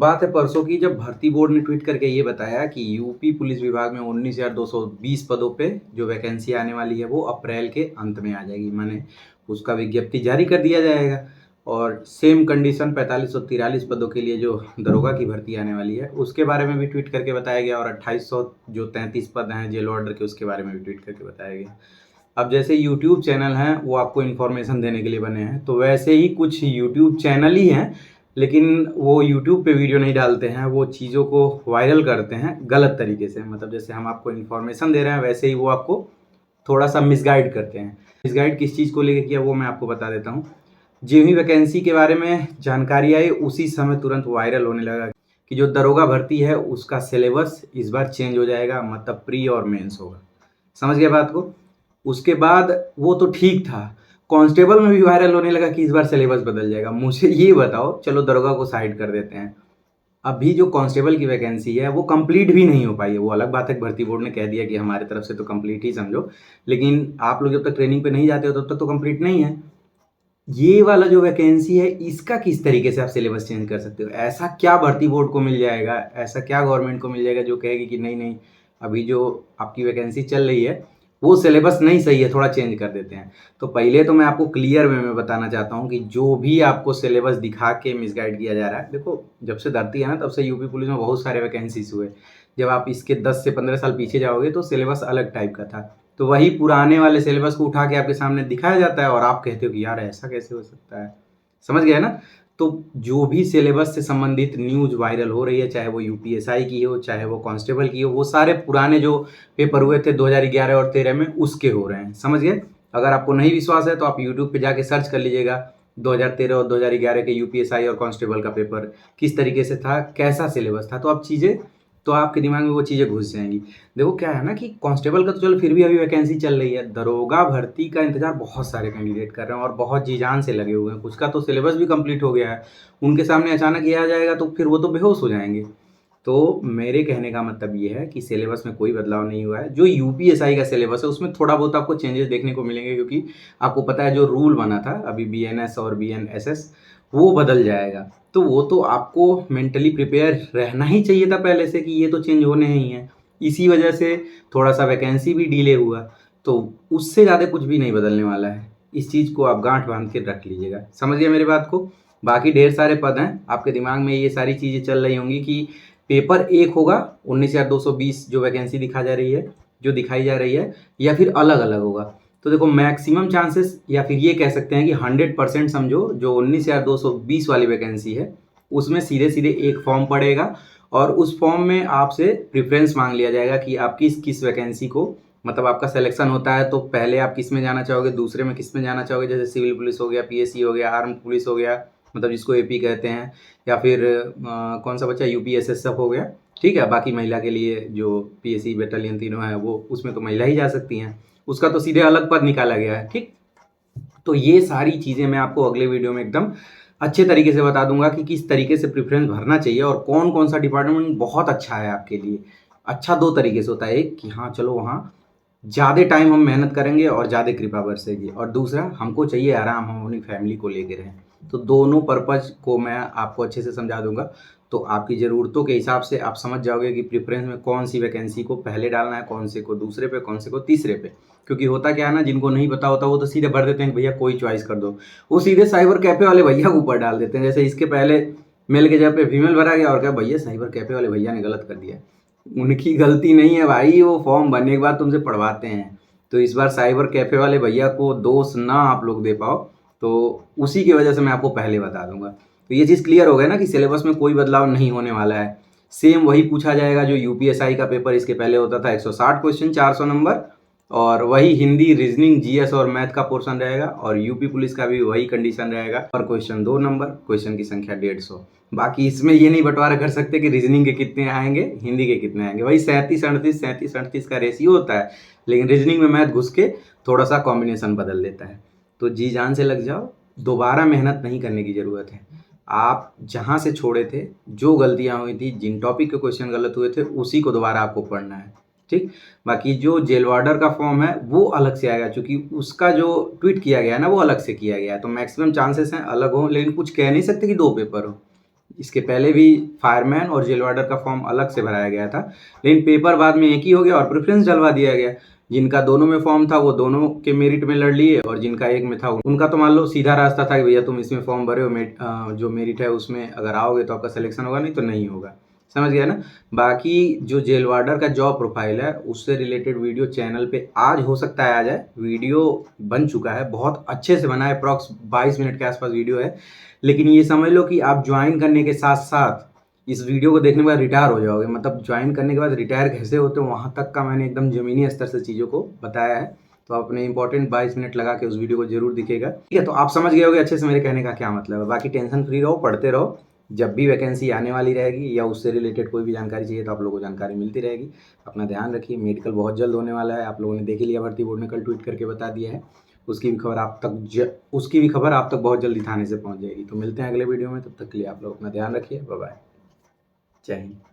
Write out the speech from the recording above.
बात है परसों की, जब भर्ती बोर्ड ने ट्वीट करके ये बताया कि यूपी पुलिस विभाग में 19,220 पदों पे जो वैकेंसी आने वाली है वो अप्रैल के अंत में आ जाएगी। माने उसका विज्ञप्ति जारी कर दिया जाएगा और सेम कंडीशन 4543 पदों के लिए जो दरोगा की भर्ती आने वाली है उसके बारे में भी ट्वीट करके बताया गया, और 2800 जो 33 पद हैं जेल ऑर्डर के उसके बारे में भी ट्वीट करके बताया गया। अब जैसे यूट्यूब चैनल हैं वो आपको इन्फॉर्मेशन देने के लिए बने हैं, तो वैसे ही कुछ यूट्यूब चैनल ही हैं, लेकिन वो यूट्यूब पे वीडियो नहीं डालते हैं, वो चीज़ों को वायरल करते हैं गलत तरीके से। मतलब जैसे हम आपको इन्फॉर्मेशन दे रहे हैं वैसे ही वो आपको थोड़ा सा मिसगाइड करते हैं। मिसगाइड किस चीज़ को लेकर किया वो मैं आपको बता देता हूँ। जो ही वैकेंसी के बारे में जानकारी आई उसी समय तुरंत वायरल होने लगा कि जो दरोगा भर्ती है उसका सिलेबस इस बार चेंज हो जाएगा, मतलब प्री और मेंस होगा। समझ गया बात को? उसके बाद वो तो ठीक था, कांस्टेबल में भी वायरल होने लगा कि इस बार सिलेबस बदल जाएगा। मुझे ये बताओ, चलो दरोगा को साइड कर देते हैं, अभी जो कांस्टेबल की वैकेंसी है वो कंप्लीट भी नहीं हो पाई है। वो अलग बात है, भर्ती बोर्ड ने कह दिया कि हमारे तरफ से तो कंप्लीट ही समझो, लेकिन आप लोग जब तक ट्रेनिंग पे नहीं जाते हो तब तक तो कंप्लीट नहीं है। ये वाला जो वैकेंसी है इसका किस तरीके से आप सिलेबस चेंज कर सकते हो? ऐसा क्या भर्ती बोर्ड को मिल जाएगा, ऐसा क्या गवर्नमेंट को मिल जाएगा जो कहेगी कि नहीं नहीं, अभी जो आपकी वैकेंसी चल रही है वो सिलेबस नहीं सही है, थोड़ा चेंज कर देते हैं। तो पहले तो मैं आपको क्लियर वे में बताना चाहता हूँ कि जो भी आपको सिलेबस दिखा के मिसगाइड किया जा रहा है, देखो जब से धरती है ना तब से यूपी पुलिस में बहुत सारे वैकेंसीज हुए। जब आप इसके 10 से 15 साल पीछे जाओगे तो सिलेबस अलग टाइप का था, तो वही पुराने वाले सिलेबस को उठा के आपके सामने दिखाया जाता है और आप कहते हो कि यार ऐसा कैसे हो सकता है। समझ गए ना? तो जो भी सिलेबस से संबंधित न्यूज वायरल हो रही है, चाहे वो यूपीएसआई की हो चाहे वो कांस्टेबल की हो, वो सारे पुराने जो पेपर हुए थे 2011 और 13 में उसके हो रहे हैं। समझ गए? अगर आपको नहीं विश्वास है तो आप यूट्यूब पे जाके सर्च कर लीजिएगा 2013 और 2011 के यूपीएसआई और कांस्टेबल का पेपर किस तरीके से था, कैसा सिलेबस था, तो आप चीज़ें, तो आपके दिमाग में वो चीज़ें घुस जाएंगी। देखो क्या है ना कि कांस्टेबल का तो चलो फिर भी अभी वैकेंसी चल रही है, दरोगा भर्ती का इंतजार बहुत सारे कैंडिडेट कर रहे हैं और बहुत जी जान से लगे हुए हैं। कुछ का तो सिलेबस भी कंप्लीट हो गया है, उनके सामने अचानक ये आ जाएगा तो फिर वो तो बेहोश हो जाएंगे। तो मेरे कहने का मतलब ये है कि सिलेबस में कोई बदलाव नहीं हुआ है। जो यूपीएसआई का सिलेबस है उसमें थोड़ा बहुत आपको चेंजेस देखने को मिलेंगे, क्योंकि आपको पता है जो रूल बना था अभी बीएनएस और बीएनएसएस वो बदल जाएगा। तो वो तो आपको मेंटली प्रिपेयर रहना ही चाहिए था पहले से कि ये तो चेंज होने ही है। इसी वजह से थोड़ा सा वैकेंसी भी डिले हुआ, तो उससे ज़्यादा कुछ भी नहीं बदलने वाला है। इस चीज़ को आप गांठ बांध के रख लीजिएगा। समझ गए मेरी बात को? बाकी ढेर सारे पद हैं, आपके दिमाग में ये सारी चीज़ें चल रही होंगी कि पेपर एक होगा 19,220 जो वैकेंसी जो दिखाई जा रही है, या फिर अलग अलग होगा। तो देखो मैक्सिमम चांसेस, या फिर ये कह सकते हैं कि 100% समझो, जो 19,220 वाली वैकेंसी है उसमें सीधे सीधे एक फॉर्म पड़ेगा और उस फॉर्म में आपसे प्रेफरेंस मांग लिया जाएगा कि आप किस किस वैकेंसी को, मतलब आपका सिलेक्शन होता है तो पहले आप किस में जाना चाहोगे, दूसरे में किस में जाना चाहोगे, जैसे सिविल पुलिस हो गया, पीएससी हो गया, आर्म पुलिस हो गया, मतलब जिसको एपी कहते हैं, या फिर कौन सा बच्चा यूपीएसएसएफ हो गया। ठीक है, बाकी महिला के लिए जो पीएससी बटालियन तीनों है वो उसमें तो महिला ही जा सकती हैं, उसका तो सीधे अलग पद निकाला गया है। ठीक, तो ये सारी चीज़ें मैं आपको अगले वीडियो में एकदम अच्छे तरीके से बता दूंगा कि किस तरीके से प्रेफरेंस भरना चाहिए और कौन कौन सा डिपार्टमेंट बहुत अच्छा है आपके लिए। अच्छा दो तरीके से होता है, एक कि हाँ चलो वहाँ ज़्यादा टाइम हम मेहनत करेंगे और ज़्यादा कृपा बरसेगी, और दूसरा हमको चाहिए आराम, हम अपनी फैमिली को लेके रहें। तो दोनों पर्पज़ को मैं आपको अच्छे से समझा दूंगा, तो आपकी ज़रूरतों के हिसाब से आप समझ जाओगे कि प्रेफरेंस में कौन सी वैकेंसी को पहले डालना है, कौन से को दूसरे पे, कौन से को तीसरे पे। क्योंकि होता क्या है ना, जिनको नहीं पता होता वो तो सीधे भर देते हैं कि भैया कोई चॉइस कर दो, वो सीधे साइबर कैफे वाले भैया के ऊपर डाल देते हैं। जैसे इसके पहले मेल के जगह पे फीमेल भरा गया और क्या भैया साइबर कैफे वाले भैया ने गलत कर दिया। उनकी गलती नहीं है भाई, वो फॉर्म भरने के बाद तुमसे पढ़वाते हैं। तो इस बार साइबर कैफे वाले भैया को दोष ना आप लोग दे पाओ, तो उसी की वजह से मैं आपको पहले बता दूंगा। तो ये चीज़ क्लियर हो गया ना कि सिलेबस में कोई बदलाव नहीं होने वाला है। सेम वही पूछा जाएगा जो यूपीएसआई का पेपर इसके पहले होता था, 160 क्वेश्चन 400 नंबर, और वही हिंदी, रीजनिंग, जीएस और मैथ का पोर्शन रहेगा, और यूपी पुलिस का भी वही कंडीशन रहेगा। पर क्वेश्चन 2 नंबर, क्वेश्चन की संख्या 150। बाकी इसमें ये नहीं बंटवारा कर सकते कि रीजनिंग के कितने आएंगे, हिंदी के कितने आएंगे। वही 37-38 का रेशियो होता है, लेकिन रीजनिंग में मैथ घुस के थोड़ा सा कॉम्बिनेशन बदल देता है। तो जी जान से लग जाओ, दोबारा मेहनत नहीं करने की ज़रूरत है। आप जहाँ से छोड़े थे, जो गलतियाँ हुई थी, जिन टॉपिक के क्वेश्चन गलत हुए थे, उसी को दोबारा आपको पढ़ना है। ठीक, बाकी जो जेल वार्डर का फॉर्म है वो अलग से आएगा, क्योंकि उसका जो ट्वीट किया गया है ना वो अलग से किया गया है, तो मैक्सिमम चांसेस हैं अलग हो, लेकिन कुछ कह नहीं सकते कि 2 पेपर हो। इसके पहले भी फायरमैन और जेल वार्डर का फॉर्म अलग से भराया गया था, लेकिन पेपर बाद में एक ही हो गया और प्रेफरेंस डलवा दिया गया। जिनका दोनों में फॉर्म था वो दोनों के मेरिट में लड़ लिए, और जिनका एक में था उनका तो मान लो सीधा रास्ता था कि भैया तुम इसमें फॉर्म भरे हो, जो मेरिट है उसमें अगर आओगे तो आपका सिलेक्शन होगा, नहीं तो नहीं होगा। समझ गया ना। बाकी जो जेल वार्डर का जॉब प्रोफाइल है उससे रिलेटेड वीडियो चैनल पे आज हो सकता है आ जाए। वीडियो बन चुका है, बहुत अच्छे से बना है, अप्रॉक्स 22 मिनट के आसपास वीडियो है। लेकिन ये समझ लो कि आप ज्वाइन करने के साथ साथ इस वीडियो को देखने के बाद रिटायर हो जाओगे। मतलब ज्वाइन करने के बाद रिटायर कैसे होते हैं वहाँ तक का मैंने एकदम ज़मीनी स्तर से चीज़ों को बताया है। तो आप अपने इंपॉर्टेंट 22 मिनट लगा के उस वीडियो को जरूर दिखेगा, ठीक है। तो आप समझ गए होगे अच्छे से मेरे कहने का क्या मतलब है। बाकी टेंशन फ्री रहो, पढ़ते रहो, जब भी वैकेंसी आने वाली रहेगी या उससे रिलेटेड कोई भी जानकारी चाहिए तो आप लोगों को जानकारी मिलती रहेगी। अपना ध्यान रखिए, मेडिकल बहुत जल्द होने वाला है, आप लोगों ने देख ही लिया, भर्ती बोर्ड ने कल ट्वीट करके बता दिया है। उसकी भी खबर आप तक बहुत जल्दी थाने से पहुंच जाएगी। तो मिलते हैं अगले वीडियो में, तब तक के लिए आप लोग अपना ध्यान रखिए। बाय बाय, जय हिंद।